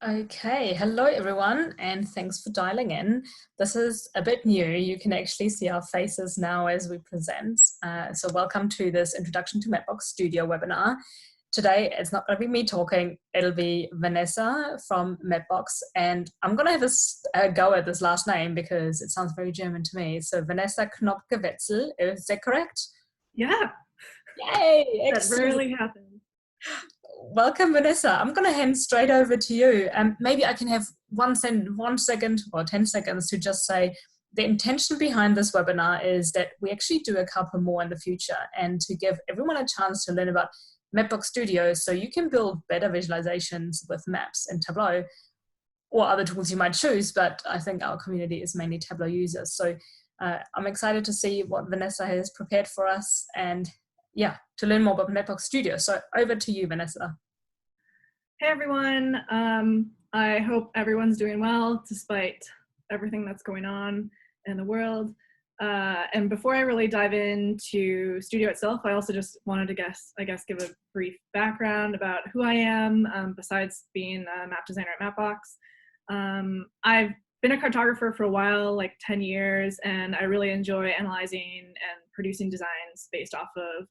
Okay, hello everyone, and thanks for dialing in. This is a bit new. You can actually see our faces now as we present. So welcome to this Introduction to Mapbox Studio webinar. Today, it's not going to be me talking, it'll be Vanessa from Mapbox, and I'm going to have a go at this last name because it sounds very German to me. So Venessa Knoppke-Wetzel, is that correct? Yeah. Yay, That excellent. rarely happens. Welcome, Vanessa. I'm going to hand straight over to you. Maybe I can have 1 second or 10 seconds to just say the intention behind this webinar is that we actually do a couple more in the future and to give everyone a chance to learn about Mapbox Studio so you can build better visualizations with maps and Tableau or other tools you might choose. But I think our community is mainly Tableau users. So I'm excited to see what Vanessa has prepared for us and yeah, to learn more about Mapbox Studio. So over to you, Vanessa. Hey everyone, I hope everyone's doing well despite everything that's going on in the world. And before I really dive into Studio itself, I also just wanted to give a brief background about who I am, besides being a map designer at Mapbox. I've been a cartographer for a while, like 10 years, and I really enjoy analyzing and producing designs based off of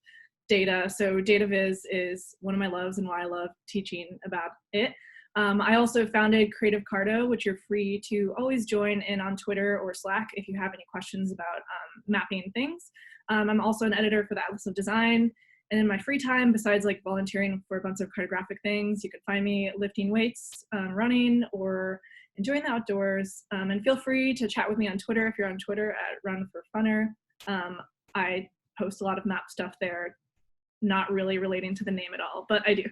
data. So data viz is one of my loves and why I love teaching about it. I also founded Creative Carto, which you're free to always join in on Twitter or Slack if you have any questions about mapping things. I'm also an editor for the Atlas of Design. And in my free time, besides like volunteering for a bunch of cartographic things, you can find me lifting weights, running, or enjoying the outdoors. And feel free to chat with me on Twitter if you're on Twitter at Run for Funner. I post a lot of map stuff there, not really relating to the name at all, but I do.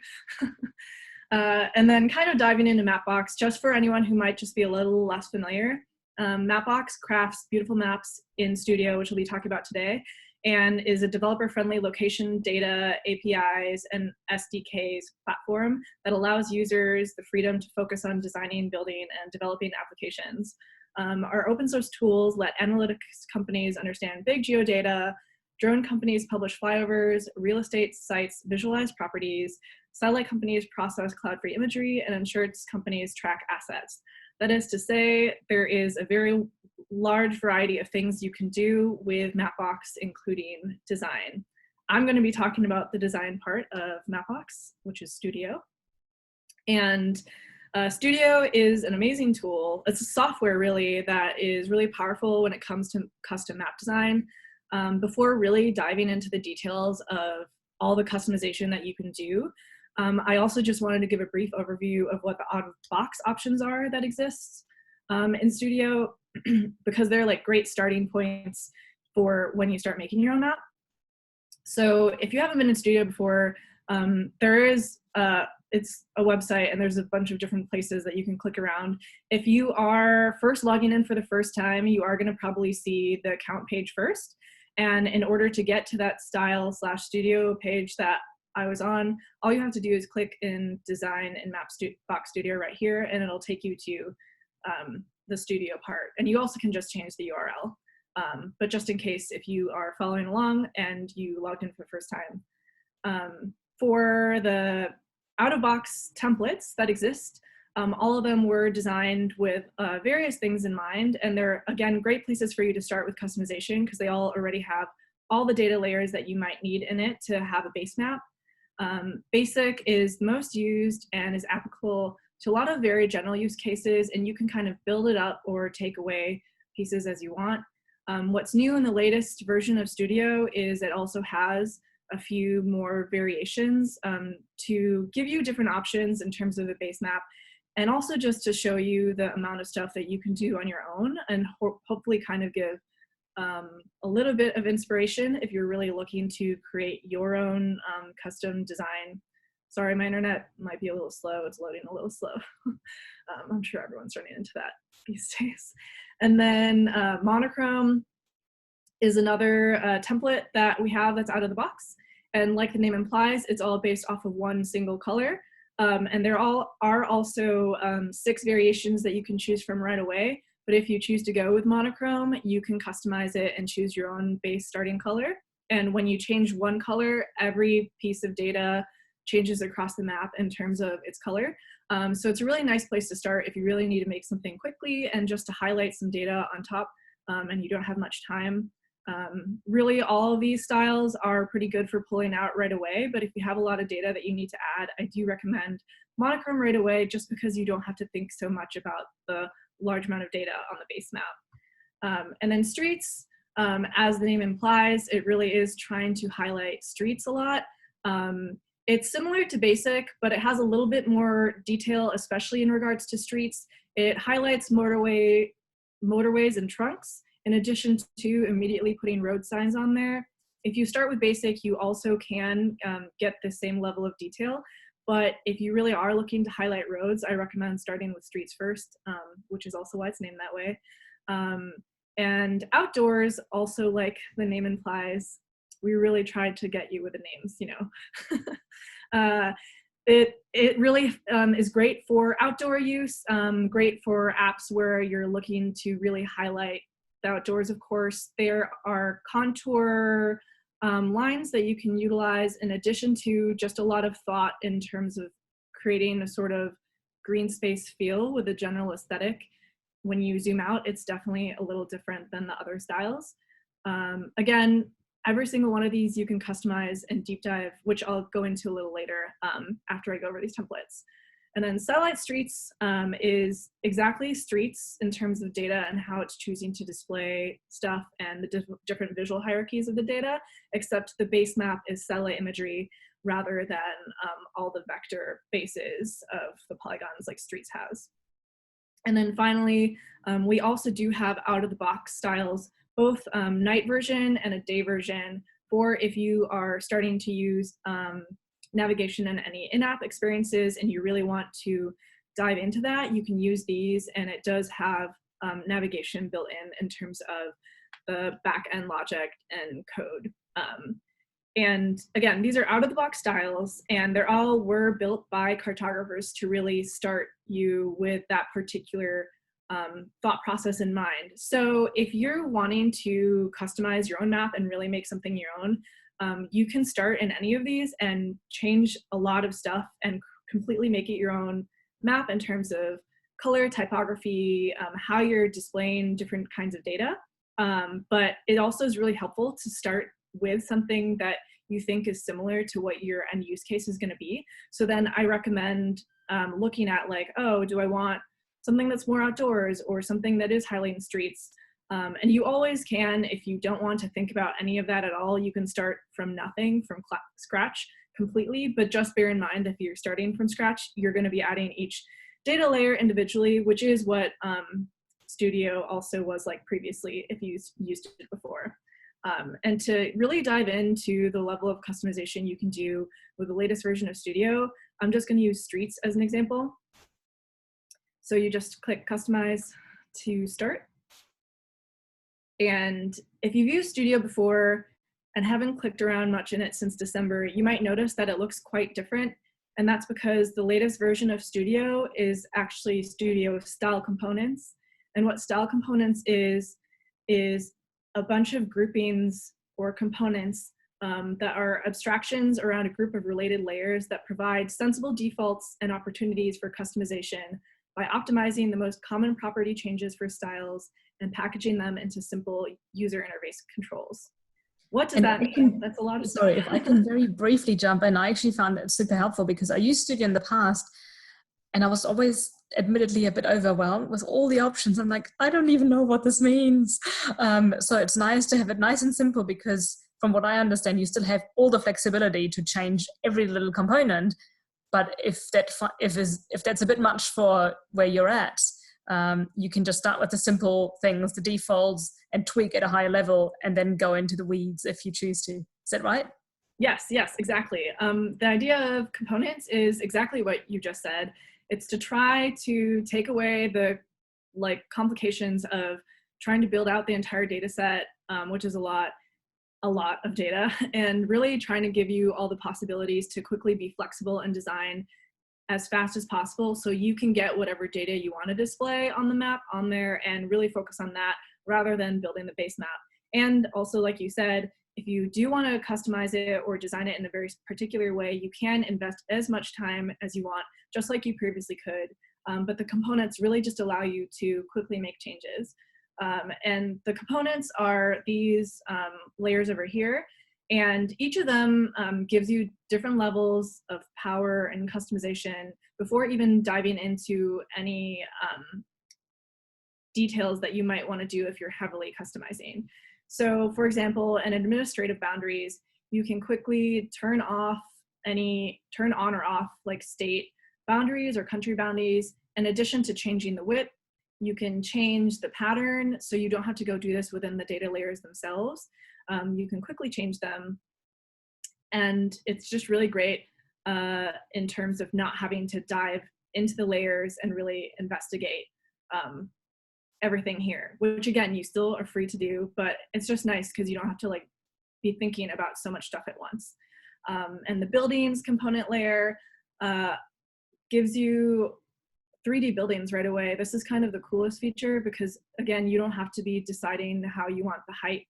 And then kind of diving into Mapbox, just for anyone who might just be a little less familiar. Mapbox crafts beautiful maps in Studio, which we'll be talking about today, and is a developer-friendly location data, APIs, and SDKs platform that allows users the freedom to focus on designing, building, and developing applications. Our open source tools let analytics companies understand big geodata, drone companies publish flyovers, real estate sites visualize properties, satellite companies process cloud-free imagery, and insurance companies track assets. That is to say, there is a very large variety of things you can do with Mapbox, including design. I'm going to be talking about the design part of Mapbox, which is Studio. And Studio is an amazing tool. It's a software really that is really powerful when it comes to custom map design. Before really diving into the details of all the customization that you can do, I also just wanted to give a brief overview of what the out-of-box options are that exist in Studio, because they're like great starting points for when you start making your own map. So if you haven't been in Studio before, it's a website and there's a bunch of different places that you can click around. If you are first logging in for the first time, you are going to probably see the account page first. And in order to get to that style/studio page that I was on, all you have to do is click in design in Mapbox Studio right here, and it'll take you to the Studio part. And you also can just change the URL. But just in case, if you are following along and you logged in for the first time. For the out-of-box templates that exist, all of them were designed with various things in mind, and they're, again, great places for you to start with customization because they all already have all the data layers that you might need in it to have a base map. Basic is the most used and is applicable to a lot of very general use cases, and you can kind of build it up or take away pieces as you want. What's new in the latest version of Studio is it also has a few more variations to give you different options in terms of the base map, and also just to show you the amount of stuff that you can do on your own and hopefully kind of give a little bit of inspiration if you're really looking to create your own custom design. Sorry, my internet might be a little slow. It's loading a little slow. I'm sure everyone's running into that these days. And then monochrome is another template that we have that's out of the box. And like the name implies, it's all based off of one single color. And there are also 6 variations that you can choose from right away. But if you choose to go with monochrome, you can customize it and choose your own base starting color. And when you change one color, every piece of data changes across the map in terms of its color. So it's a really nice place to start if you really need to make something quickly and just to highlight some data on top and you don't have much time. Really all of these styles are pretty good for pulling out right away, but if you have a lot of data that you need to add, I do recommend monochrome right away just because you don't have to think so much about the large amount of data on the base map. And then streets, as the name implies, it really is trying to highlight streets a lot. It's similar to basic, but it has a little bit more detail, especially in regards to streets. It highlights motorways and trunks, in addition to immediately putting road signs on there. If you start with basic, you also can get the same level of detail. But if you really are looking to highlight roads, I recommend starting with streets first, which is also why it's named that way. And outdoors, also like the name implies, we really tried to get you with the names, you know. It really is great for outdoor use, great for apps where you're looking to really highlight the outdoors, of course. There are contour lines that you can utilize in addition to just a lot of thought in terms of creating a sort of green space feel with a general aesthetic. When you zoom out, it's definitely a little different than the other styles. Again, every single one of these you can customize and deep dive, which I'll go into a little later after I go over these templates. And then satellite streets is exactly streets in terms of data and how it's choosing to display stuff and the different visual hierarchies of the data, except the base map is satellite imagery rather than all the vector bases of the polygons like streets has. And then finally, we also do have out-of-the-box styles, both night version and a day version for if you are starting to use navigation and any in-app experiences and you really want to dive into that, you can use these, and it does have navigation built in terms of the back-end logic and code. And again, these are out-of-the-box styles, and were built by cartographers to really start you with that particular thought process in mind. So if you're wanting to customize your own map and really make something your own, you can start in any of these and change a lot of stuff and completely make it your own map in terms of color, typography, how you're displaying different kinds of data. But it also is really helpful to start with something that you think is similar to what your end use case is going to be. So then I recommend looking at like, oh, do I want something that's more outdoors or something that is highlighting streets? And you always can, if you don't want to think about any of that at all, you can start from nothing, from scratch completely, but just bear in mind if you're starting from scratch, you're going to be adding each data layer individually, which is what Studio also was like previously if you used it before. And to really dive into the level of customization you can do with the latest version of Studio, I'm just going to use streets as an example. So you just click customize to start. And if you've used Studio before and haven't clicked around much in it since December, you might notice that it looks quite different. And that's because the latest version of Studio is actually Studio Style Components. And what Style Components is a bunch of groupings or components that are abstractions around a group of related layers that provide sensible defaults and opportunities for customization by optimizing the most common property changes for styles and packaging them into simple user interface controls. What does that mean? That's a lot of stuff. Sorry, if I can very briefly jump in, I actually found it super helpful because I used Studio in the past and I was always admittedly a bit overwhelmed with all the options. I'm like, I don't even know what this means. So it's nice to have it nice and simple because from what I understand, you still have all the flexibility to change every little component. But if that's a bit much for where you're at, you can just start with the simple things, the defaults, and tweak at a higher level and then go into the weeds if you choose to. Is that right? Yes, exactly. The idea of components is exactly what you just said. It's to try to take away the complications of trying to build out the entire data set, which is a lot of data, and really trying to give you all the possibilities to quickly be flexible and design as fast as possible so you can get whatever data you want to display on the map on there and really focus on that rather than building the base map. And also, like you said, if you do want to customize it or design it in a very particular way, you can invest as much time as you want, just like you previously could. But the components really just allow you to quickly make changes. And the components are these layers over here. And each of them gives you different levels of power and customization before even diving into any details that you might want to do if you're heavily customizing. So for example, in administrative boundaries, you can quickly turn on or off like state boundaries or country boundaries. In addition to changing the width, you can change the pattern, so you don't have to go do this within the data layers themselves. You can quickly change them, and it's just really great in terms of not having to dive into the layers and really investigate everything here, which again, you still are free to do, but it's just nice because you don't have to like be thinking about so much stuff at once. And the buildings component layer gives you 3D buildings right away. This is kind of the coolest feature because again, you don't have to be deciding how you want the height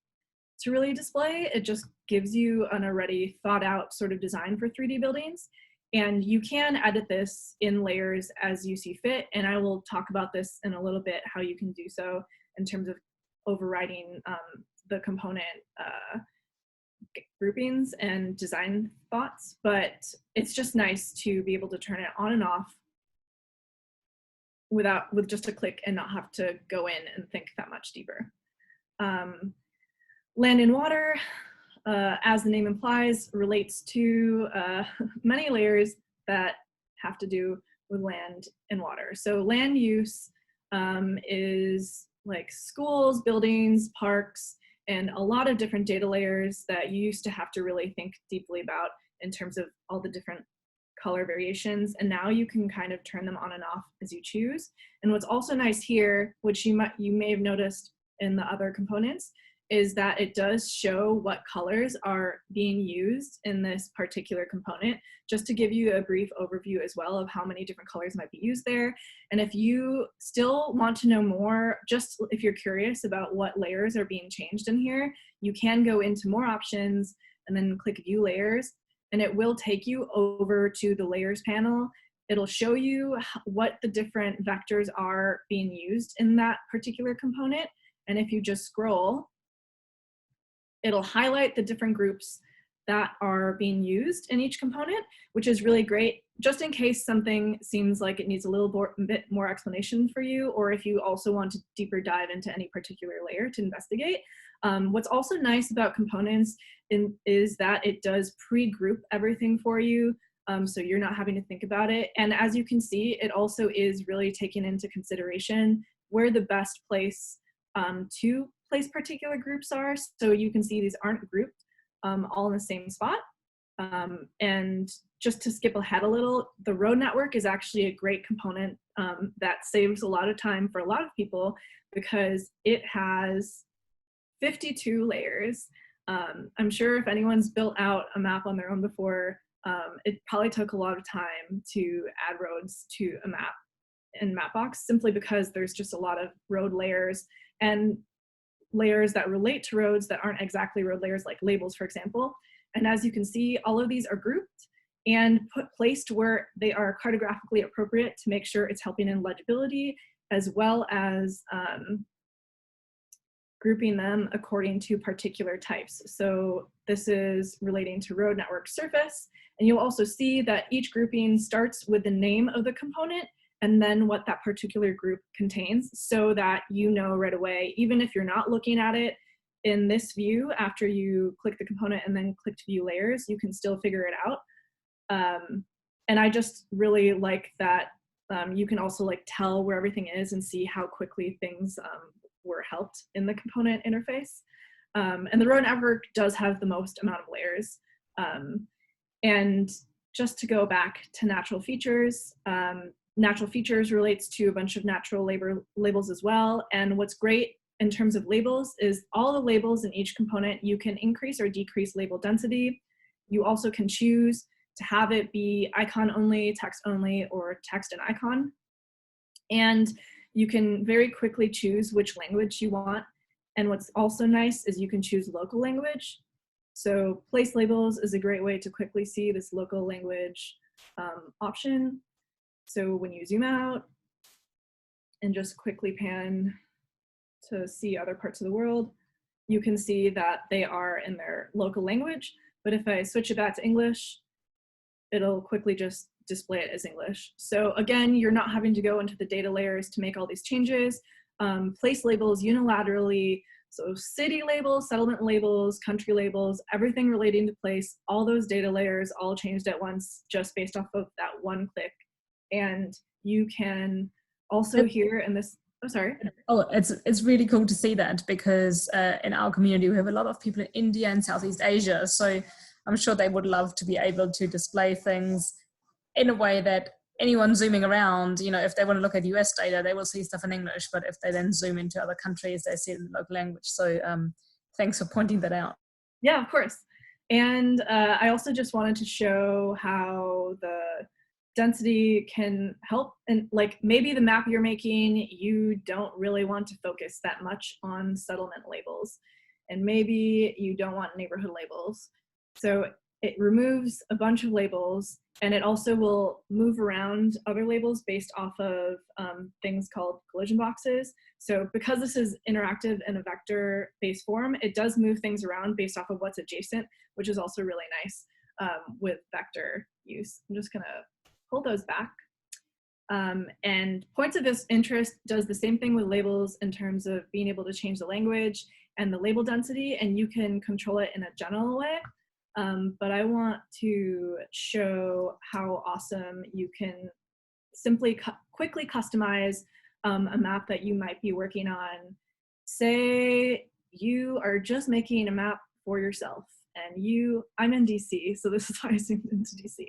to really display. It just gives you an already thought out sort of design for 3D buildings. And you can edit this in layers as you see fit. And I will talk about this in a little bit, how you can do so in terms of overriding the component groupings and design thoughts. But it's just nice to be able to turn it on and off with just a click and not have to go in and think that much deeper. Land and water, as the name implies, relates to many layers that have to do with land and water. So land use is like schools, buildings, parks, and a lot of different data layers that you used to have to really think deeply about in terms of all the different color variations, and now you can kind of turn them on and off as you choose. And what's also nice here, which you may have noticed in the other components, is that it does show what colors are being used in this particular component, just to give you a brief overview as well of how many different colors might be used there. And if you still want to know more, just if you're curious about what layers are being changed in here, you can go into more options and then click view layers, and it will take you over to the layers panel. It'll show you what the different vectors are being used in that particular component. And if you just scroll, it'll highlight the different groups that are being used in each component, which is really great, just in case something seems like it needs a little bit more explanation for you, or if you also want to deeper dive into any particular layer to investigate. What's also nice about components is that it does pre-group everything for you, so you're not having to think about it. And as you can see, it also is really taking into consideration where the best place to place particular groups are. So you can see these aren't grouped all in the same spot. And just to skip ahead a little, the road network is actually a great component that saves a lot of time for a lot of people because it has 52 layers. I'm sure if anyone's built out a map on their own before, it probably took a lot of time to add roads to a map in Mapbox, simply because there's just a lot of road layers and layers that relate to roads that aren't exactly road layers, like labels, for example. And as you can see, all of these are grouped and placed where they are cartographically appropriate to make sure it's helping in legibility, as well as grouping them according to particular types. So this is relating to road network surface. And you'll also see that each grouping starts with the name of the component and then what that particular group contains, so that you know right away, even if you're not looking at it in this view, after you click the component and then click to view layers, you can still figure it out. And I just really like that you can also like tell where everything is and see how quickly things were helped in the component interface. And the road network does have the most amount of layers. And just to go back to natural features, natural features relates to a bunch of natural labels as well. And what's great in terms of labels is all the labels in each component, you can increase or decrease label density. You also can choose to have it be icon only, text only, or text and icon. And you can very quickly choose which language you want. And what's also nice is you can choose local language. So place labels is a great way to quickly see this local language option. So when you zoom out and just quickly pan to see other parts of the world, you can see that they are in their local language. But if I switch it back to English, it'll quickly just display it as English. So again, you're not having to go into the data layers to make all these changes. Place labels unilaterally, so city labels, settlement labels, country labels, everything relating to place, all those data layers all changed at once just based off of that one click. And you can also hear in this, oh, sorry. Oh, it's really cool to see that, because in our community we have a lot of people in India and Southeast Asia, so I'm sure they would love to be able to display things in a way that anyone zooming around, you know, if they want to look at US data, they will see stuff in English, but if they then zoom into other countries, they see it in the local language. So thanks for pointing that out. Yeah, of course. And I also just wanted to show how the density can help, and like maybe the map you're making, you don't really want to focus that much on settlement labels, and maybe you don't want neighborhood labels. So it removes a bunch of labels, and it also will move around other labels based off of things called collision boxes. So because this is interactive in a vector-based form, it does move things around based off of what's adjacent, which is also really nice with vector use. I'm just gonna pull those back. And points of interest does the same thing with labels in terms of being able to change the language and the label density, and you can control it in a general way. But I want to show how awesome you can simply quickly customize a map that you might be working on. Say you are just making a map for yourself, and I'm in DC, so this is why I zoomed into DC.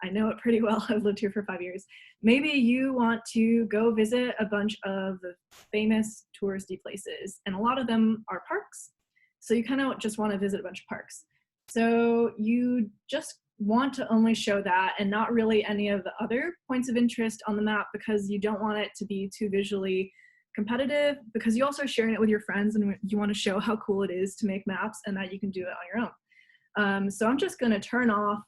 I know it pretty well. I've lived here for 5 years. Maybe you want to go visit a bunch of the famous touristy places, and a lot of them are parks. So you kind of just want to visit a bunch of parks. So you just want to only show that and not really any of the other points of interest on the map, because you don't want it to be too visually competitive, because you also are sharing it with your friends and you want to show how cool it is to make maps and that you can do it on your own. So I'm just going to turn off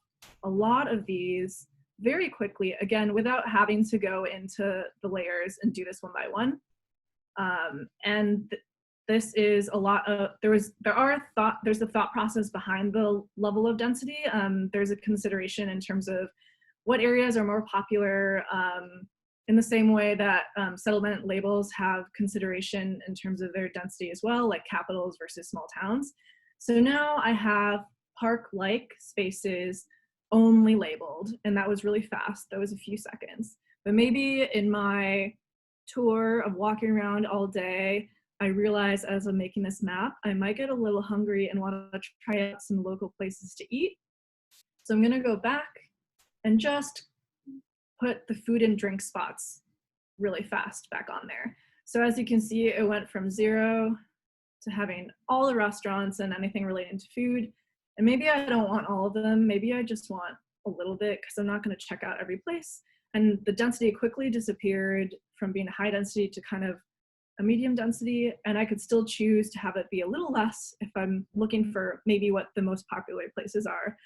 a lot of these very quickly, again, without having to go into the layers and do this one by one. This is a lot of, there's the thought process behind the level of density. There's a consideration in terms of what areas are more popular, in the same way that settlement labels have consideration in terms of their density as well, like capitals versus small towns. So now I have park-like spaces only labeled, and that was really fast. That was a few seconds. But maybe in my tour of walking around all day, I realized as I'm making this map, I might get a little hungry and want to try out some local places to eat. So I'm gonna go back and just put the food and drink spots really fast back on there. So as you can see, it went from 0 to having all the restaurants and anything relating to food. And maybe I don't want all of them. Maybe I just want a little bit, because I'm not going to check out every place. And the density quickly disappeared from being a high density to kind of a medium density. And I could still choose to have it be a little less if I'm looking for maybe what the most popular places are.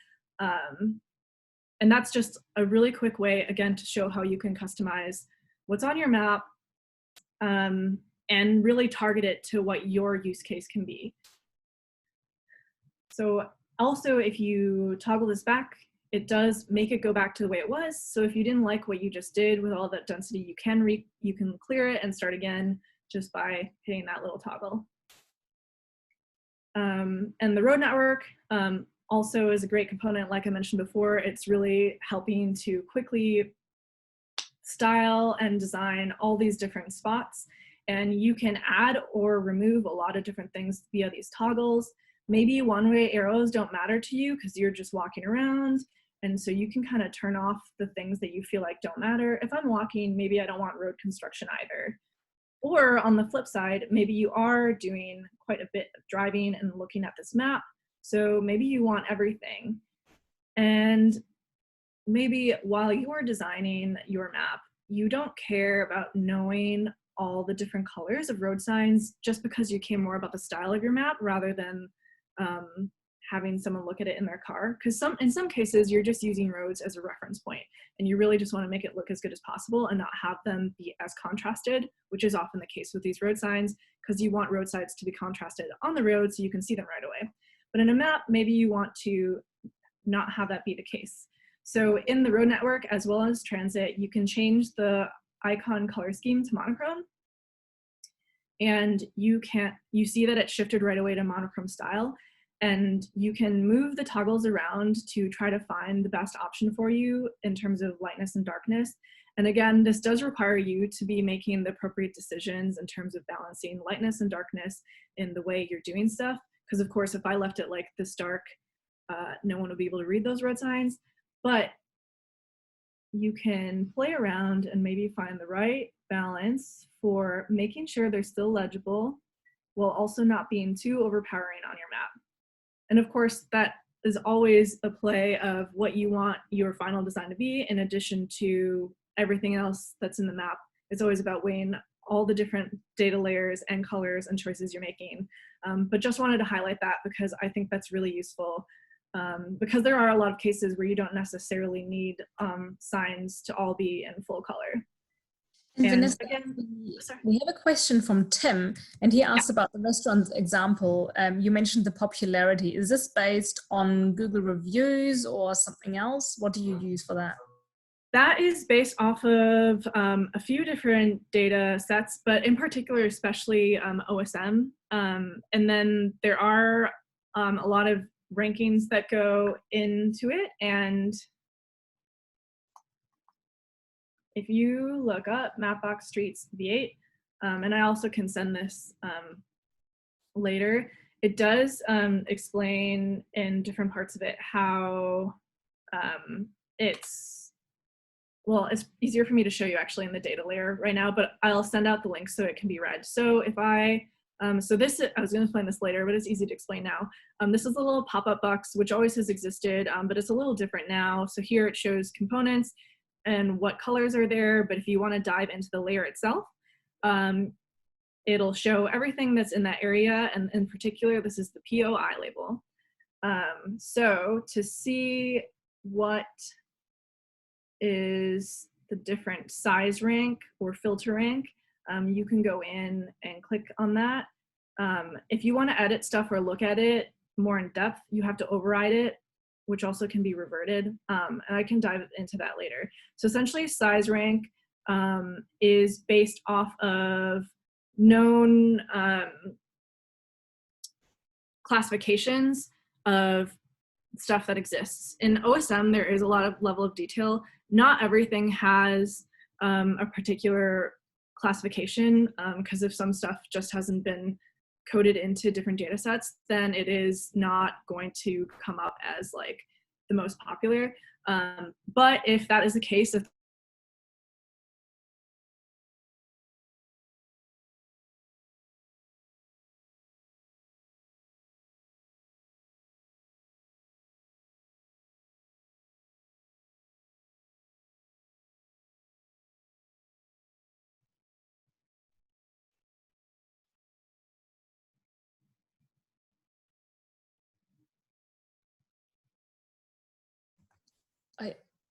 And that's just a really quick way, again, to show how you can customize what's on your map and really target it to what your use case can be. So also, if you toggle this back, it does make it go back to the way it was. So if you didn't like what you just did with all that density, you can clear it and start again just by hitting that little toggle. And the road network also is a great component. Like I mentioned before, it's really helping to quickly style and design all these different spots. And you can add or remove a lot of different things via these toggles. Maybe one-way arrows don't matter to you because you're just walking around. And so you can kind of turn off the things that you feel like don't matter. If I'm walking, maybe I don't want road construction either. Or on the flip side, maybe you are doing quite a bit of driving and looking at this map. So maybe you want everything. And maybe while you are designing your map, you don't care about knowing all the different colors of road signs just because you care more about the style of your map rather than having someone look at it in their car, because in some cases you're just using roads as a reference point, and you really just want to make it look as good as possible and not have them be as contrasted, which is often the case with these road signs, because you want road signs to be contrasted on the road so you can see them right away. But in a map, maybe you want to not have that be the case. So in the road network as well as transit, you can change the icon color scheme to monochrome, and you see that it shifted right away to monochrome style, and you can move the toggles around to try to find the best option for you in terms of lightness and darkness. And again, this does require you to be making the appropriate decisions in terms of balancing lightness and darkness in the way you're doing stuff. Because of course, if I left it like this dark, no one would be able to read those road signs. But you can play around and maybe find the right balance for making sure they're still legible while also not being too overpowering on your map. And of course, that is always a play of what you want your final design to be, in addition to everything else that's in the map. It's always about weighing all the different data layers and colors and choices you're making. But just wanted to highlight that because I think that's really useful, because there are a lot of cases where you don't necessarily need signs to all be in full color. And And Vanessa, again, we have a question from Tim, and he asked yeah. about the restaurant example. You mentioned the popularity. Is this based on Google reviews or something else? What do you use for that? That is based off of a few different data sets, but in particular, especially OSM. And then there are a lot of rankings that go into it. And if you look up Mapbox Streets V8, and I also can send this later, it does explain in different parts of it how it's easier for me to show you actually in the data layer right now, but I'll send out the link so it can be read. So if I I was going to explain this later, but it's easy to explain now. This is a little pop-up box, which always has existed, but it's a little different now. So here it shows components and what colors are there. But if you want to dive into the layer itself, it'll show everything that's in that area. And in particular, this is the POI label. So to see what is the different size rank or filter rank, you can go in and click on that. If you want to edit stuff or look at it more in depth, you have to override it, which also can be reverted. And I can dive into that later. So essentially, size rank is based off of known classifications of stuff that exists. In OSM, there is a lot of level of detail. Not everything has a particular classification, because if some stuff just hasn't been coded into different data sets, then it is not going to come up as like the most popular. But if that is the case, if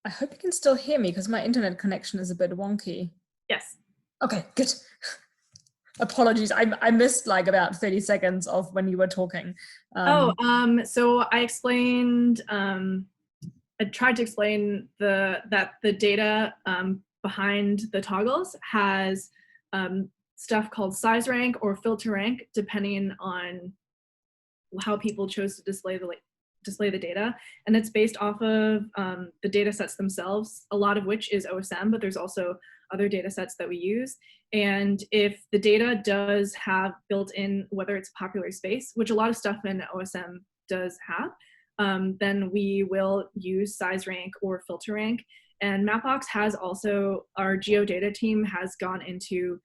I hope you can still hear me because my internet connection is a bit wonky. yes. Okay, good. Apologies, I missed like about 30 seconds of when you were talking. So I explained, I tried to explain that the data behind the toggles has stuff called size rank or filter rank, depending on how people chose to display the data, and it's based off of the data sets themselves, a lot of which is OSM, but there's also other data sets that we use. And if the data does have built in, whether it's popular space, which a lot of stuff in OSM does have, then we will use size rank or filter rank. And Mapbox has also, our geodata team has gone into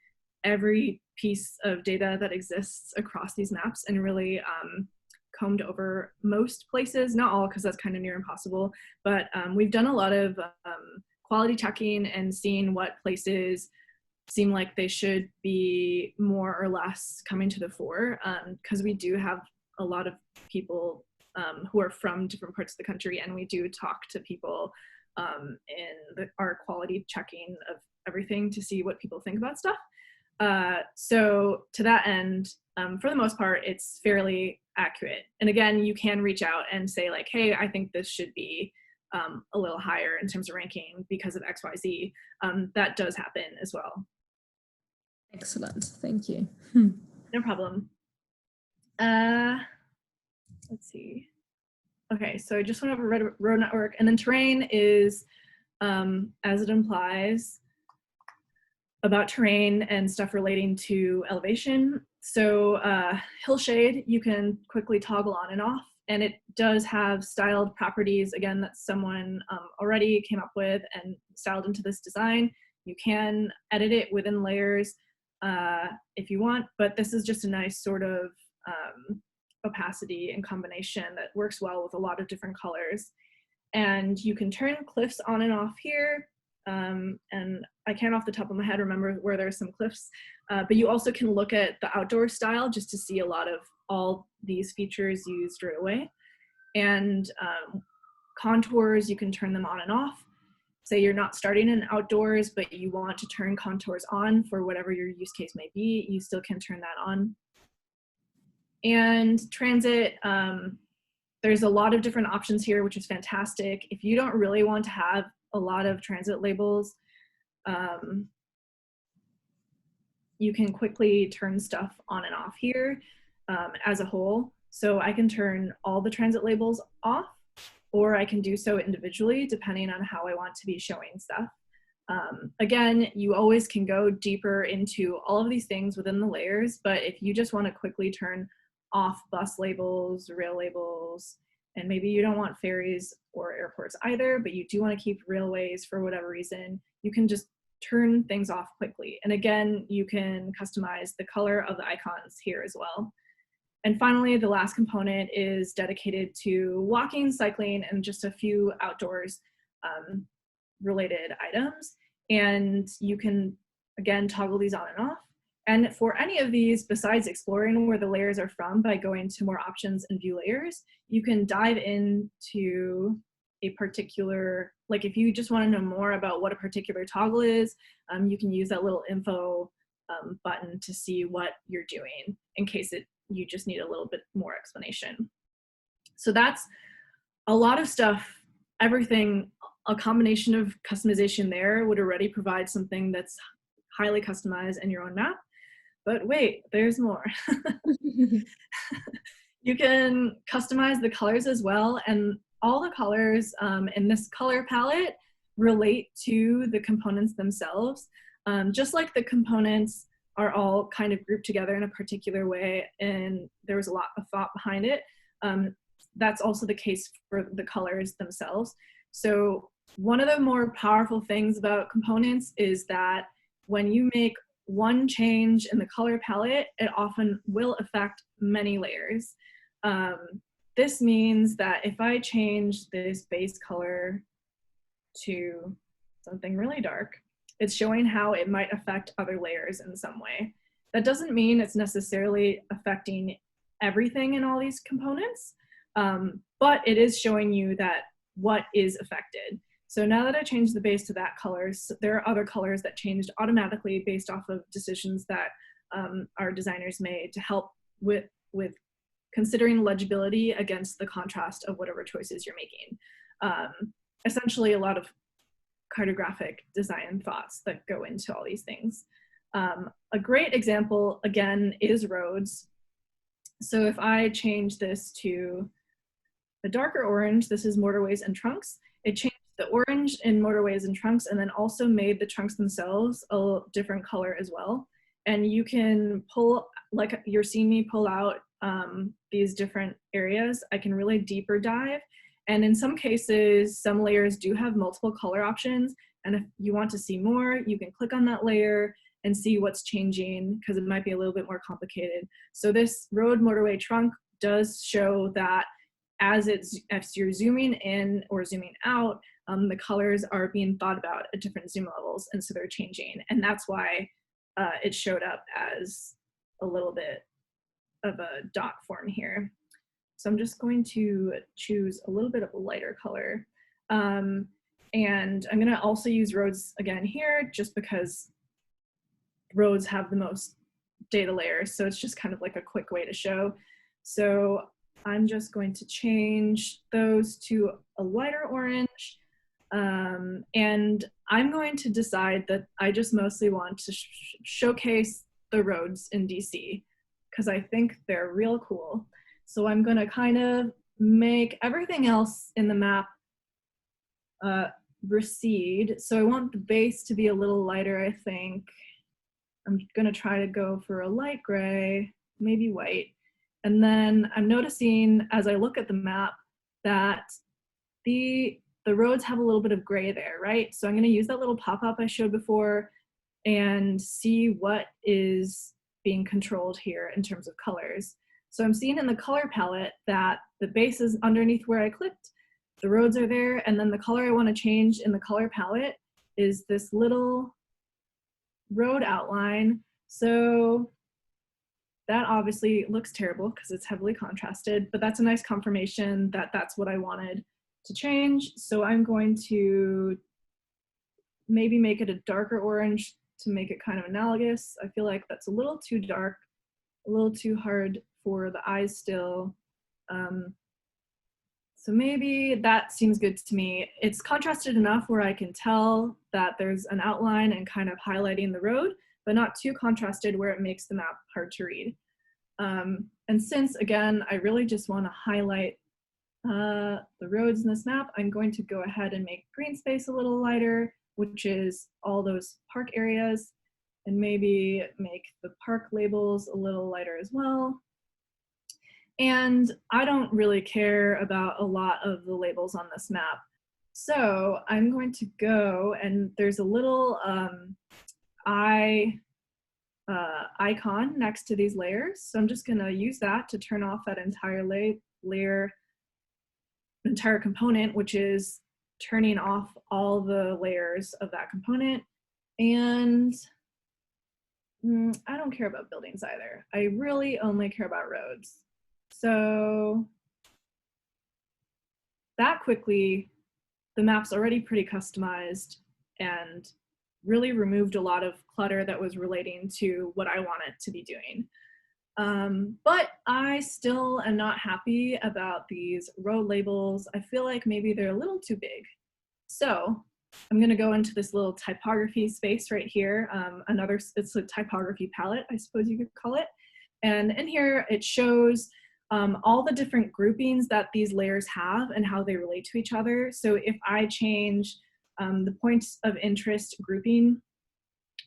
every piece of data that exists across these maps and really combed over most places, not all because that's kind of near impossible, but we've done a lot of quality checking and seeing what places seem like they should be more or less coming to the fore, because we do have a lot of people who are from different parts of the country, and we do talk to people in our quality checking of everything to see what people think about stuff. So to that end, for the most part, it's fairly accurate. And again, you can reach out and say like, hey, I think this should be a little higher in terms of ranking because of XYZ. That does happen as well. Excellent, thank you. No problem. Let's see. Okay, so I just went over road network, and then terrain is, as it implies, about terrain and stuff relating to elevation. So hillshade, you can quickly toggle on and off, and it does have styled properties, again, that someone already came up with and styled into this design. You can edit it within layers if you want, but this is just a nice sort of opacity and combination that works well with a lot of different colors. And you can turn cliffs on and off here. And I can't off the top of my head remember where there's some cliffs, but you also can look at the outdoor style just to see a lot of all these features used right away. And contours, you can turn them on and off. Say you're not starting in outdoors, but you want to turn contours on for whatever your use case may be, you still can turn that on. And transit, there's a lot of different options here, which is fantastic. If you don't really want to have a lot of transit labels, you can quickly turn stuff on and off here as a whole. So I can turn all the transit labels off, or I can do so individually depending on how I want to be showing stuff. Again, you always can go deeper into all of these things within the layers, but if you just want to quickly turn off bus labels, rail labels, and maybe you don't want ferries or airports either, but you do want to keep railways for whatever reason, you can just turn things off quickly. And again, you can customize the color of the icons here as well. And finally, the last component is dedicated to walking, cycling, and just a few outdoors related items. And you can, again, toggle these on and off. And for any of these, besides exploring where the layers are from by going to more options and view layers, you can dive into a particular, like if you just want to know more about what a particular toggle is, you can use that little info button to see what you're doing in case you just need a little bit more explanation. So that's a lot of stuff, everything, a combination of customization there would already provide something that's highly customized in your own map. But wait, there's more. You can customize the colors as well, and all the colors in this color palette relate to the components themselves. Just like the components are all kind of grouped together in a particular way, and there was a lot of thought behind it. That's also the case for the colors themselves. So one of the more powerful things about components is that when you make one change in the color palette, it often will affect many layers. This means that if I change this base color to something really dark, it's showing how it might affect other layers in some way. That doesn't mean it's necessarily affecting everything in all these components, but it is showing you that what is affected. So now that I changed the base to that color, there are other colors that changed automatically based off of decisions that our designers made to help with considering legibility against the contrast of whatever choices you're making. Essentially a lot of cartographic design thoughts that go into all these things. A great example, again, is roads. So if I change this to the darker orange, this is motorways and trunks, it changed the orange in motorways and trunks and then also made the trunks themselves a different color as well. And you can pull, like you're seeing me pull out these different areas. I can really deeper dive. And in some cases, some layers do have multiple color options. And if you want to see more, you can click on that layer and see what's changing because it might be a little bit more complicated. So this road motorway trunk does show that as you're zooming in or zooming out, the colors are being thought about at different zoom levels, and so they're changing. And that's why it showed up as a little bit of a dot form here. So I'm just going to choose a little bit of a lighter color. And I'm gonna also use roads again here, just because roads have the most data layers. So it's just kind of like a quick way to show. So I'm just going to change those to a lighter orange. And I'm going to decide that I just mostly want to showcase the roads in DC because I think they're real cool. So I'm going to kind of make everything else in the map recede. So I want the base to be a little lighter, I think. I'm going to try to go for a light gray, maybe white. And then I'm noticing as I look at the map that the roads have a little bit of gray there, right? So I'm going to use that little pop-up I showed before and see what is being controlled here in terms of colors. So I'm seeing in the color palette that the base is underneath where I clicked, the roads are there, and then the color I want to change in the color palette is this little road outline. So that obviously looks terrible because it's heavily contrasted, but that's a nice confirmation that that's what I wanted to change. So I'm going to maybe make it a darker orange to make it kind of analogous. I feel like that's a little too dark, a little too hard for the eyes still. So maybe that seems good to me. It's contrasted enough where I can tell that there's an outline and kind of highlighting the road, but not too contrasted where it makes the map hard to read. And since, again, I really just want to highlight the roads in this map, I'm going to go ahead and make green space a little lighter, which is all those park areas, and maybe make the park labels a little lighter as well. And I don't really care about a lot of the labels on this map. So I'm going to go, and there's a little icon next to these layers. So I'm just gonna use that to turn off that entire entire component, which is turning off all the layers of that component. And I don't care about buildings either. I really only care about roads. So that quickly, the map's already pretty customized and really removed a lot of clutter that was relating to what I wanted to be doing. But I still am not happy about these road labels. I feel like maybe they're a little too big. So I'm gonna go into this little typography space right here. It's a typography palette, I suppose you could call it. And in here, it shows all the different groupings that these layers have and how they relate to each other. So if I change the points of interest grouping,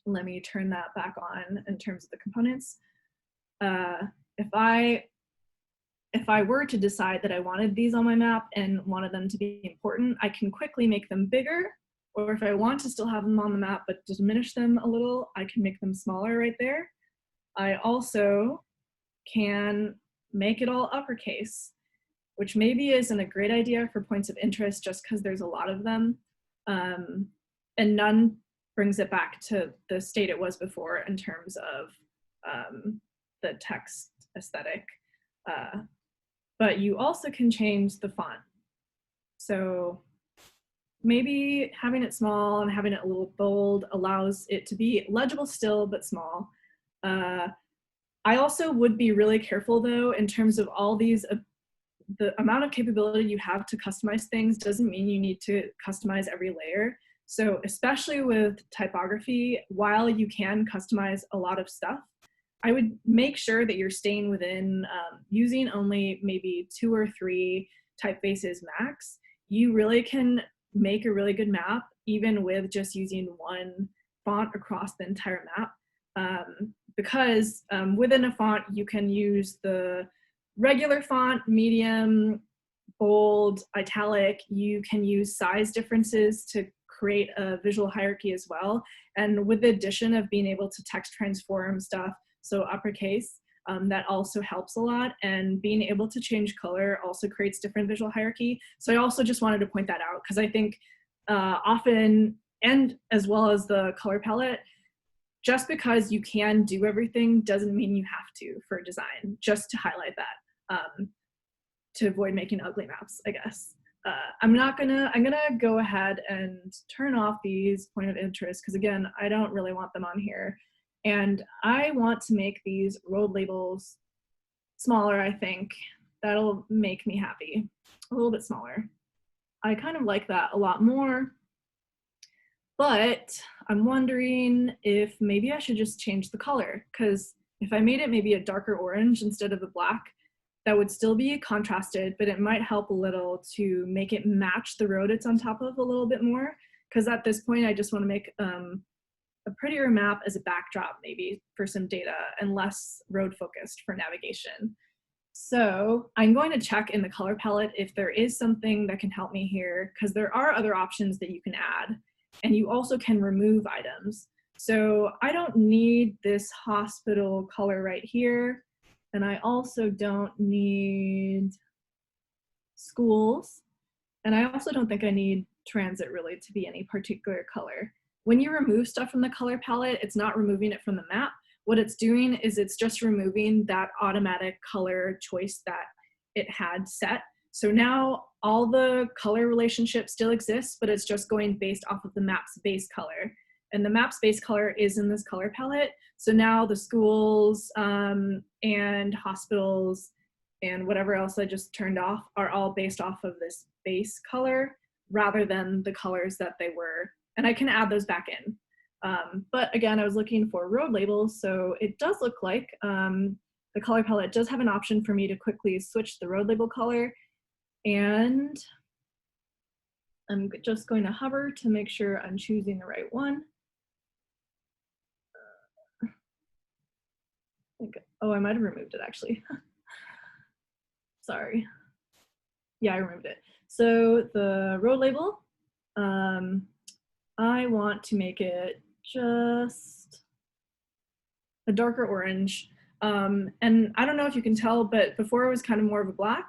let me turn that back on in terms of the components. If I were to decide that I wanted these on my map and wanted them to be important, I can quickly make them bigger. Or if I want to still have them on the map but diminish them a little, I can make them smaller right there. I also can make it all uppercase, which maybe isn't a great idea for points of interest just because there's a lot of them. And none brings it back to the state it was before in terms of the text aesthetic. But you also can change the font. So maybe having it small and having it a little bold allows it to be legible still, but small. I also would be really careful though, in terms of all these, the amount of capability you have to customize things doesn't mean you need to customize every layer. So especially with typography, while you can customize a lot of stuff, I would make sure that you're staying within using only maybe 2 or 3 typefaces max. You really can make a really good map even with just using one font across the entire map. Because within a font, you can use the regular font, medium, bold, italic. You can use size differences to create a visual hierarchy as well. And with the addition of being able to text transform stuff, so uppercase, that also helps a lot. And being able to change color also creates different visual hierarchy. So I also just wanted to point that out because I think often, and as well as the color palette, just because you can do everything doesn't mean you have to for design, just to highlight that. to avoid making ugly maps, I guess. I'm gonna go ahead and turn off these point of interest because again, I don't really want them on here. And I want to make these road labels smaller, I think. That'll make me happy. A little bit smaller. I kind of like that a lot more. But I'm wondering if maybe I should just change the color, because if I made it maybe a darker orange instead of a black, that would still be contrasted, but it might help a little to make it match the road it's on top of a little bit more. Because at this point, I just want to make a prettier map as a backdrop maybe for some data and less road focused for navigation. So I'm going to check in the color palette if there is something that can help me here, because there are other options that you can add, and you also can remove items. So I don't need this hospital color right here, and I also don't need schools, and I also don't think I need transit really to be any particular color. When you remove stuff from the color palette, it's not removing it from the map. What it's doing is it's just removing that automatic color choice that it had set. So now all the color relationship still exists, but it's just going based off of the map's base color. And the map's base color is in this color palette. So now the schools and hospitals and whatever else I just turned off are all based off of this base color rather than the colors that they were. And I can add those back in. But again, I was looking for road labels, so it does look like the color palette does have an option for me to quickly switch the road label color. And I'm just going to hover to make sure I'm choosing the right one. Oh, I might have removed it actually. Sorry. Yeah, I removed it. So the road label, I want to make it just a darker orange. And I don't know if you can tell, but before it was kind of more of a black.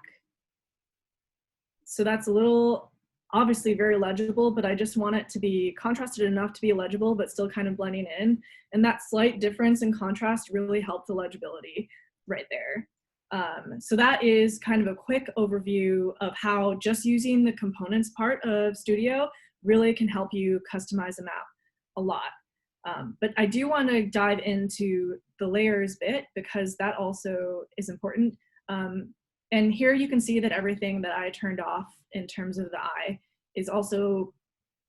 So that's a little, obviously very legible, but I just want it to be contrasted enough to be legible, but still kind of blending in. And that slight difference in contrast really helped the legibility right there. So that is kind of a quick overview of how just using the components part of Studio really can help you customize a map a lot. But I do want to dive into the layers bit because that also is important. And here you can see that everything that I turned off in terms of the eye is also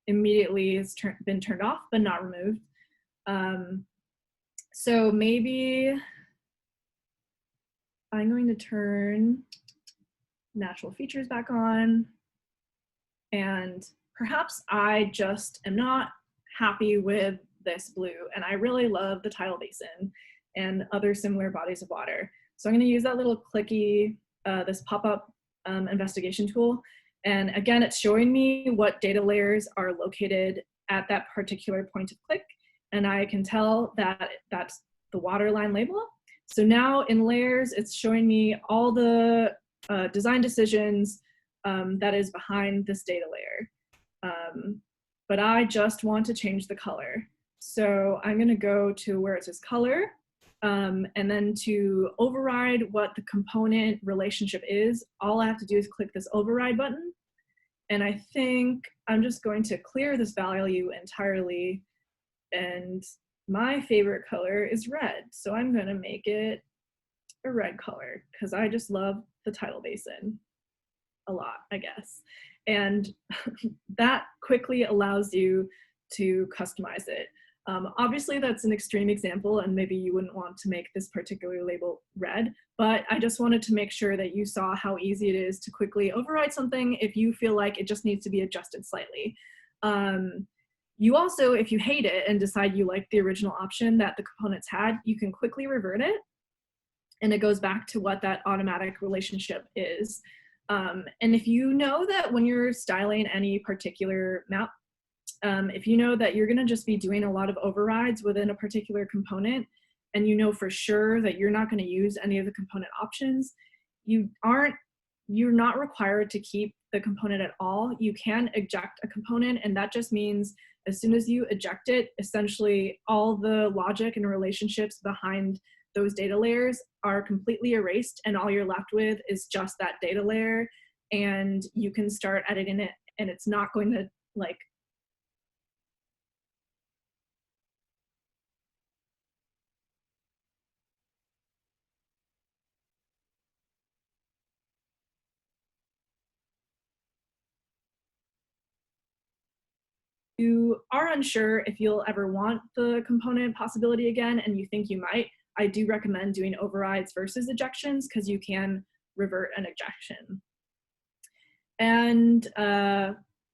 immediately has been turned off but not removed. So maybe I'm going to turn natural features back on, and perhaps I just am not happy with this blue, and I really love the tidal basin and other similar bodies of water. So I'm going to use that little clicky, this pop-up investigation tool. And again, it's showing me what data layers are located at that particular point of click. And I can tell that that's the waterline label. So now in layers, it's showing me all the design decisions that is behind this data layer. But I just want to change the color. So I'm going to go to where it says color, and then to override what the component relationship is, all I have to do is click this override button. And I think I'm just going to clear this value entirely. And my favorite color is red. So I'm going to make it a red color because I just love the tidal basin a lot, I guess. And that quickly allows you to customize it. Obviously that's an extreme example and maybe you wouldn't want to make this particular label red, but I just wanted to make sure that you saw how easy it is to quickly override something if you feel like it just needs to be adjusted slightly. You also, if you hate it and decide you like the original option that the components had, you can quickly revert it and it goes back to what that automatic relationship is. And if you know that when you're styling any particular map, if you know that you're going to just be doing a lot of overrides within a particular component, and you know for sure that you're not going to use any of the component options, you're not required to keep the component at all. You can eject a component, and that just means as soon as you eject it, essentially all the logic and relationships behind those data layers are completely erased, and all you're left with is just that data layer, and you can start editing it, and it's not going to like you are unsure if you'll ever want the component possibility again, and you think you might, I do recommend doing overrides versus ejections, because you can revert an ejection. And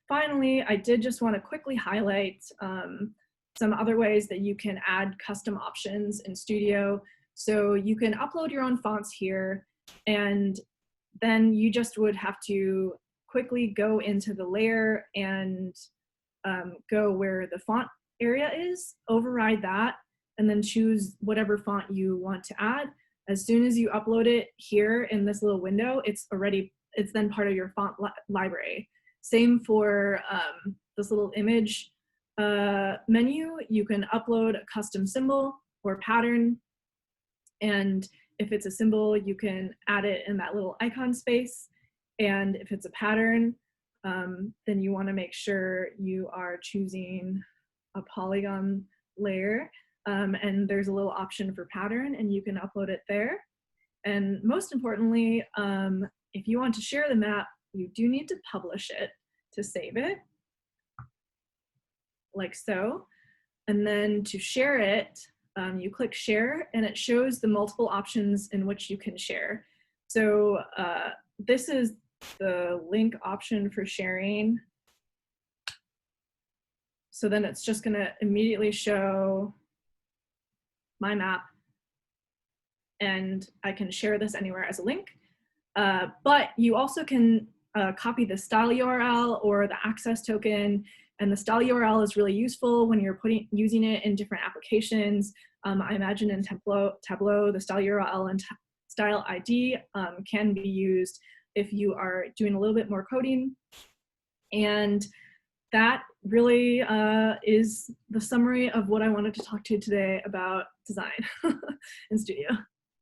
finally, I did just want to quickly highlight some other ways that you can add custom options in Studio. So you can upload your own fonts here, and then you just would have to quickly go into the layer and go where the font area is, override that, and then choose whatever font you want to add. As soon as you upload it here in this little window, it's then part of your font library. Same for this little image menu. You can upload a custom symbol or pattern, and if it's a symbol, you can add it in that little icon space. And if it's a pattern, then you want to make sure you are choosing a polygon layer, and there's a little option for pattern, and you can upload it there. And most importantly, if you want to share the map, you do need to publish it to save it, like so. And then to share it, you click share, and it shows the multiple options in which you can share. So this is the link option for sharing. So then it's just gonna immediately show my map, and I can share this anywhere as a link. But you also can copy the style URL or the access token, and the style URL is really useful when you're using it in different applications. I imagine in Tableau, the style URL and style ID can be used if you are doing a little bit more coding. And that really is the summary of what I wanted to talk to you today about design in Studio.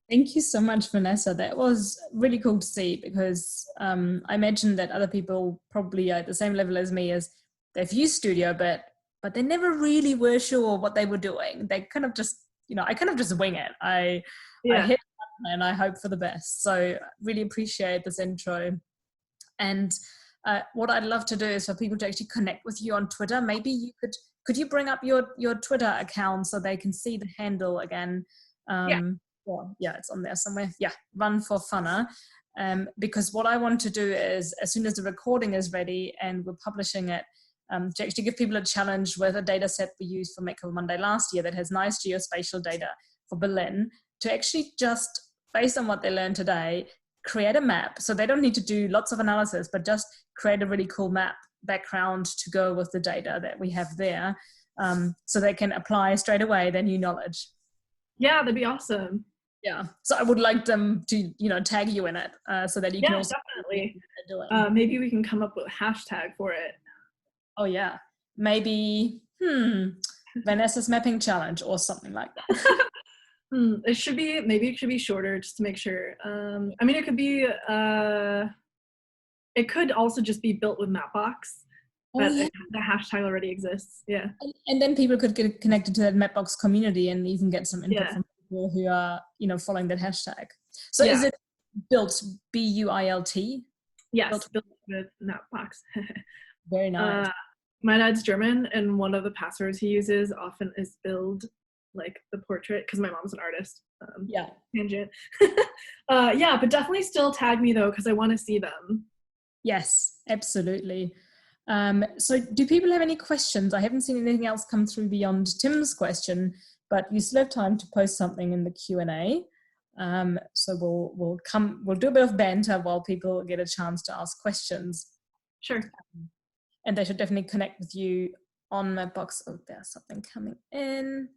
Thank you so much, Vanessa. That was really cool to see, because I imagine that other people probably are at the same level as me, as they've used Studio, but they never really were sure what they were doing. They kind of just, I kind of just wing it. I hit and I hope for the best. So really appreciate this intro. And what I'd love to do is for people to actually connect with you on Twitter. Maybe you could you bring up your Twitter account so they can see the handle again? Well, yeah, it's on there somewhere. Yeah, Run for Funner. Because what I want to do is, as soon as the recording is ready and we're publishing it, to actually give people a challenge with a data set we used for Makeover Monday last year that has nice geospatial data for Berlin, to actually just, based on what they learned today, create a map. So they don't need to do lots of analysis, but just create a really cool map background to go with the data that we have there, so they can apply straight away their new knowledge. Yeah, that'd be awesome. Yeah, so I would like them to, tag you in it, so that you can also definitely. Maybe we can come up with a hashtag for it. Oh yeah, maybe Vanessa's mapping challenge or something like that. Maybe it should be shorter, just to make sure. I mean, it could be. It could also just be built with Mapbox. But the hashtag already exists. Yeah. And then people could get connected to that Mapbox community and even get some input from people who are, following that hashtag. So is it built BUILT? Yes, built with Mapbox. Very nice. My dad's German, and one of the passwords he uses often is build, like the portrait, because my mom's an artist. Tangent. Yeah, but definitely still tag me though, because I want to see them. Yes, absolutely. So do people have any questions? I haven't seen anything else come through beyond Tim's question, but you still have time to post something in the Q&A. So we'll do a bit of banter while people get a chance to ask questions. Sure. And they should definitely connect with you on Mapbox. Oh, there's something coming in.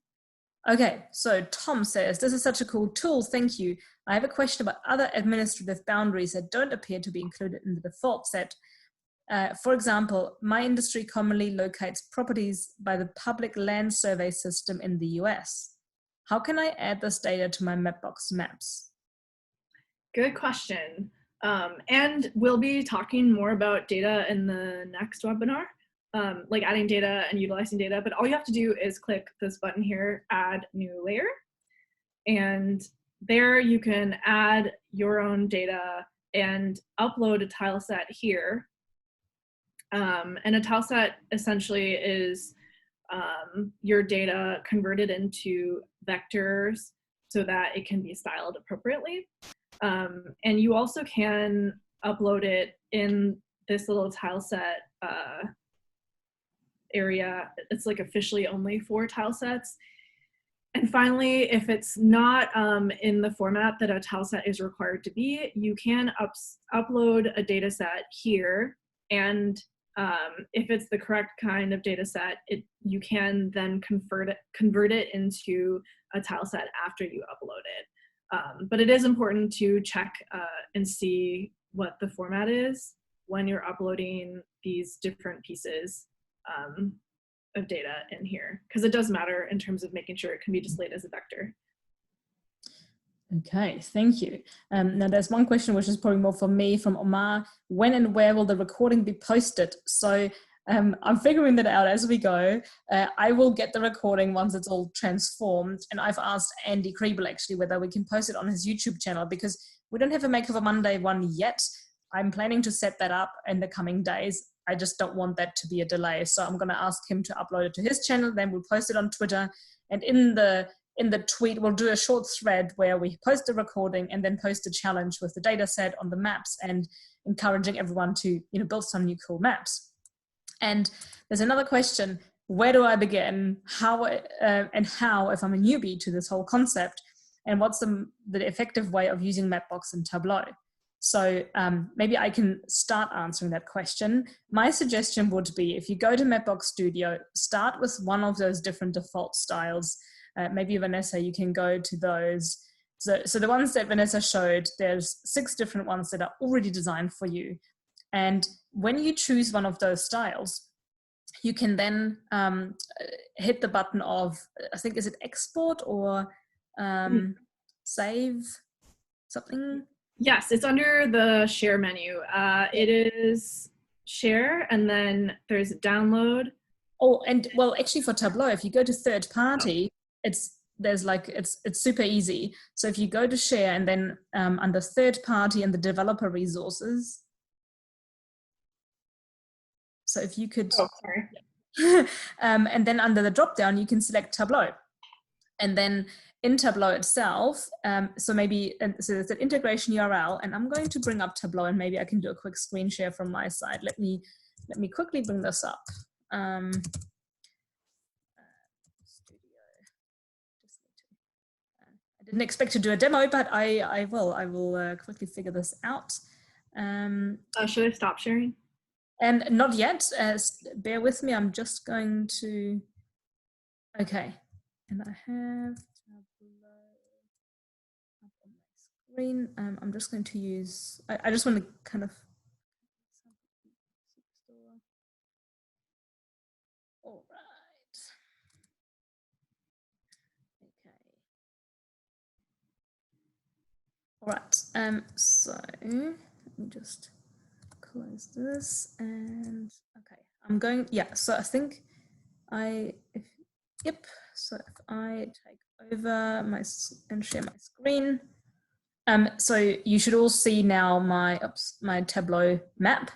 Okay, so Tom says, this is such a cool tool, thank you. I have a question about other administrative boundaries that don't appear to be included in the default set. For example, my industry commonly locates properties by the public land survey system in the US. how can I add this data to my Mapbox maps? Good question. And we'll be talking more about data in the next webinar, like adding data and utilizing data, but all you have to do is click this button here, add new layer. And there you can add your own data and upload a tile set here. And a tile set essentially is your data converted into vectors so that it can be styled appropriately. And you also can upload it in this little tile set area. It's like officially only for tile sets. And finally, if it's not in the format that a tile set is required to be, you can upload a data set here. And if it's the correct kind of data set, you can then convert it into a tile set after you upload it. But it is important to check and see what the format is when you're uploading these different pieces of data in here, because it does matter in terms of making sure it can be displayed as a vector. Okay, thank you. Now there's one question which is probably more for me from Omar. When and where will the recording be posted? So I'm figuring that out as we go. I will get the recording once it's all transformed, and I've asked Andy Kriebel actually whether we can post it on his YouTube channel, because we don't have a Makeover Monday one yet. I'm planning to set that up in the coming days. I just don't want that to be a delay. So I'm going to ask him to upload it to his channel, then we'll post it on Twitter, and in the tweet, we'll do a short thread where we post a recording and then post a challenge with the data set on the maps and encouraging everyone to build some new cool maps. And there's another question: where do I begin? How if I'm a newbie to this whole concept, and what's the effective way of using Mapbox and Tableau? So maybe I can start answering that question. My suggestion would be, if you go to Mapbox Studio, start with one of those different default styles. Maybe Vanessa, you can go to those. So the ones that Vanessa showed, there's 6 different ones that are already designed for you. And when you choose one of those styles, you can then hit the button of, I think, is it export or save something? Yes, it's under the share menu. It is share, and then there's download. Oh, and well, actually for Tableau, if you go to third party, it's super easy. So if you go to share and then under third party and the developer resources. So if you could, and then under the drop down, you can select Tableau. And then in Tableau itself, so maybe, so there's an integration URL, and I'm going to bring up Tableau, and maybe I can do a quick screen share from my side. Let me quickly bring this up. I didn't expect to do a demo, but I will quickly figure this out. Should I stop sharing? And not yet. Bear with me. I'm just going to. Okay, and I have Tableau up on my screen. I'm just going to use. I just want to kind of. All right. Okay. All right. So let me just close this, and okay, I'm going. Yeah. So I think yep. So if I take over and share my screen, so you should all see now my Tableau map,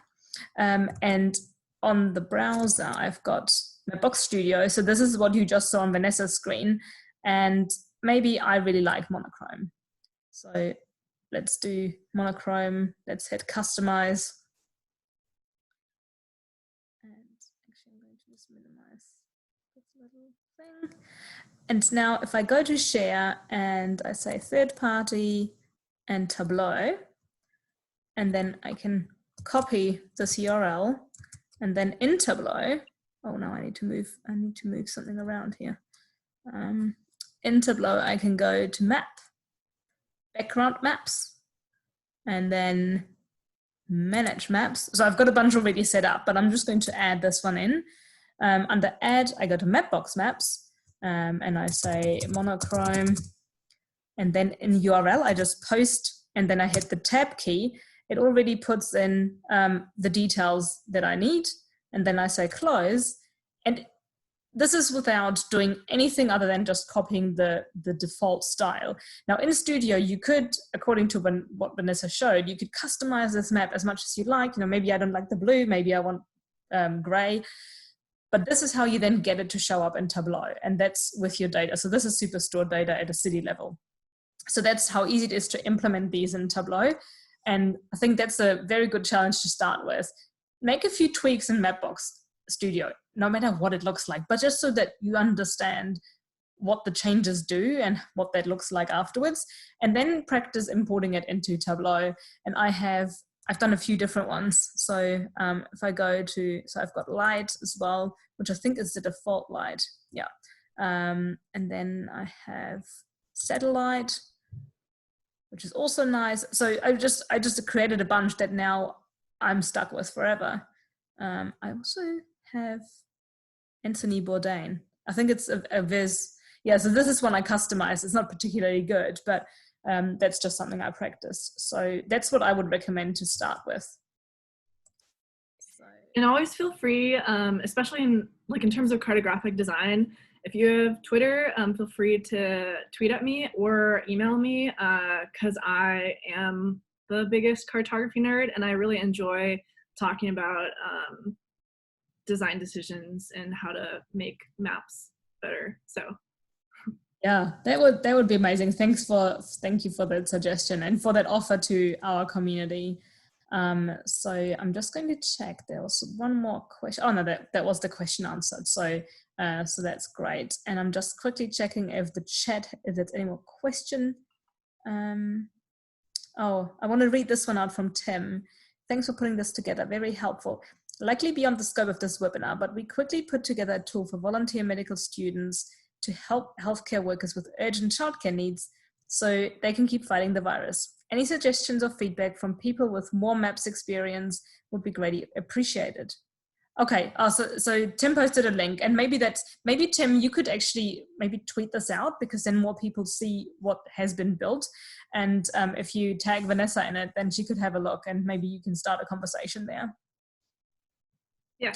and on the browser I've got Mapbox Studio. So this is what you just saw on Vanessa's screen, and maybe I really like monochrome. So let's do monochrome. Let's hit customize. And actually I'm going to just minimize this little thing. And now if I go to share and I say third party and Tableau, and then I can copy this URL, and then in Tableau, oh no, I need to move something around here. In Tableau, I can go to map, background maps, and then manage maps. So I've got a bunch already set up, but I'm just going to add this one in. Under add, I go to Mapbox maps. and I say monochrome, and then in URL, I just post, and then I hit the tab key. It already puts in the details that I need, and then I say close. And this is without doing anything other than just copying the default style. Now in Studio, you could, according to what Vanessa showed, you could customize this map as much as you like. Maybe I don't like the blue, maybe I want gray. But this is how you then get it to show up in Tableau, and that's with your data. So this is Superstore data at a city level. So that's how easy it is to implement these in Tableau. And I think that's a very good challenge to start with. Make a few tweaks in Mapbox Studio, no matter what it looks like, but just so that you understand what the changes do and what that looks like afterwards, and then practice importing it into Tableau. And I've done a few different ones. So if I go to, so I've got light as well, which I think is the default light. Yeah. And then I have satellite, which is also nice. So I just created a bunch that now I'm stuck with forever. I also have Anthony Bourdain. I think it's a Viz. Yeah, so this is one I customized. It's not particularly good, but that's just something I practiced. So that's what I would recommend to start with. So. And always feel free, especially in terms of cartographic design, if you have Twitter, feel free to tweet at me or email me, because I am the biggest cartography nerd and I really enjoy talking about design decisions and how to make maps better. So yeah, that would be amazing. Thank you for that suggestion and for that offer to our community. So I'm just going to check. There was one more question. Oh no, that was the question answered. So that's great. And I'm just quickly checking if the chat, if there's any more question. Oh, I want to read this one out from Tim. Thanks for putting this together. Very helpful. Likely beyond the scope of this webinar, but we quickly put together a tool for volunteer medical students to help healthcare workers with urgent childcare needs so they can keep fighting the virus. Any suggestions or feedback from people with more maps experience would be greatly appreciated. Okay, so Tim posted a link, and maybe Tim, you could actually maybe tweet this out, because then more people see what has been built. And if you tag Vanessa in it, then she could have a look, and maybe you can start a conversation there. Yeah.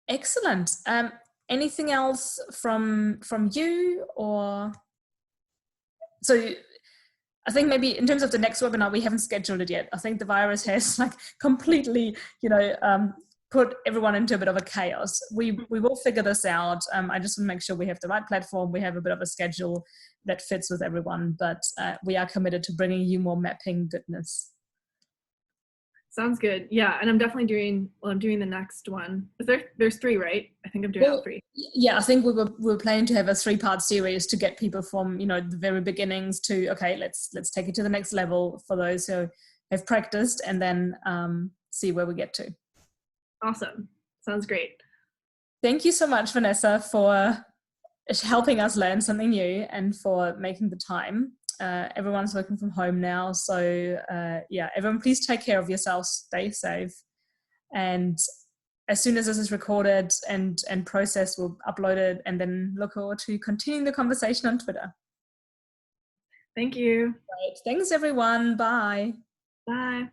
Excellent. Anything else from you? Or so I think maybe in terms of the next webinar, we haven't scheduled it yet. I think the virus has completely, put everyone into a bit of a chaos. We will figure this out. I just want to make sure we have the right platform. We have a bit of a schedule that fits with everyone, but we are committed to bringing you more mapping goodness. Sounds good. Yeah, and I'm definitely doing the next one. There's 3, right? I think I'm doing all 3. Yeah, I think we were planning to have a 3-part series to get people from the very beginnings to, okay, let's take it to the next level for those who have practiced, and then see where we get to. Awesome. Sounds great. Thank you so much, Vanessa, for helping us learn something new and for making the time. Everyone's working from home now, so yeah, everyone please take care of yourselves, stay safe, and as soon as this is recorded and processed, we'll upload it and then look forward to continuing the conversation on Twitter. Thank you. Great. Thanks everyone. Bye. Bye.